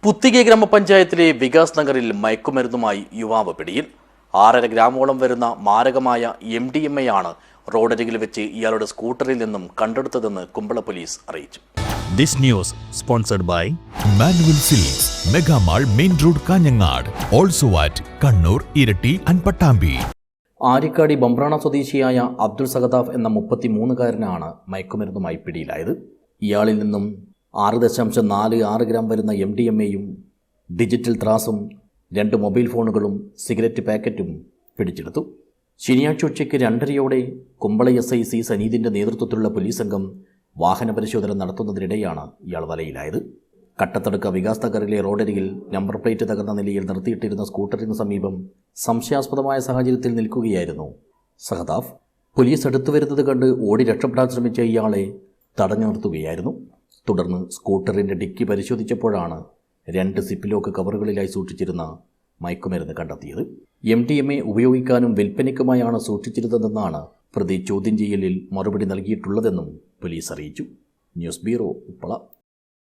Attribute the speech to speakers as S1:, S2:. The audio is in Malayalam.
S1: പുത്തിക ഗ്രാമപഞ്ചായത്തിലെ വികാസ് നഗറിൽ മയക്കുമരുന്നുമായി യുവാവ് പിടിയിൽ. 6.5 ഗ്രാമോളം വരുന്ന മാരകമായ MDMA ആണ് റോഡരികിൽ വെച്ച് ഇയാളുടെ സ്കൂട്ടറിൽ നിന്നും കണ്ടെടുത്തതെന്ന് കുമ്പള പോലീസ് അറിയിച്ചു.
S2: This news sponsored by Manual Silks, Mega Mall, Main Road, Kanyangad. Also at Kannur, Irati and Pattambi.
S1: Aryakkadi Bambrana സ്വദേശിയായ അബ്ദുൾ സഖദാഫ് എന്ന 33-കാരനാണ് മയക്കുമരുന്നുമായി പിടിയിലായത്. ഇയാളിൽ നിന്നും 6.46 ഗ്രാം വരുന്ന MDMAയും ഡിജിറ്റൽ ത്രാസും 2 മൊബൈൽ ഫോണുകളും സിഗരറ്റ് പാക്കറ്റും പിടിച്ചെടുത്തു. ശനിയാഴ്ച ഉച്ചയ്ക്ക് 2:30 കുമ്പള SI C സനീദിൻ്റെ നേതൃത്വത്തിലുള്ള പോലീസ് സംഘം വാഹന പരിശോധന നടത്തുന്നതിനിടെയാണ് ഇയാൾ വലയിലായത്. കട്ടത്തടുക്ക വികാസ് നഗറിലെ റോഡരികിൽ നമ്പർ പ്ലേറ്റ് തകർന്ന നിലയിൽ നിർത്തിയിട്ടിരുന്ന സ്കൂട്ടറിന് സമീപം സംശയാസ്പദമായ സാഹചര്യത്തിൽ നിൽക്കുകയായിരുന്നു സഹദാഫ്. പോലീസ് അടുത്തുവരുന്നത് കണ്ട് ഓടി രക്ഷപ്പെടാൻ ശ്രമിച്ച ഇയാളെ തടഞ്ഞു നിർത്തുകയായിരുന്നു. തുടർന്ന് സ്കൂട്ടറിൻ്റെ ഡിക്കി പരിശോധിച്ചപ്പോഴാണ് 2 സിപ്പിലോക്ക് കവറുകളിലായി സൂക്ഷിച്ചിരുന്ന മയക്കുമരുന്ന് കണ്ടെത്തിയത്. MDMA ഉപയോഗിക്കാനും വിൽപ്പനയ്ക്കുമായാണ് സൂക്ഷിച്ചിരുന്നതെന്നാണ് പ്രതി ചോദ്യം ചെയ്യലിൽ മറുപടി നൽകിയിട്ടുള്ളതെന്നും പോലീസ് അറിയിച്ചു. News bureau, Uppala.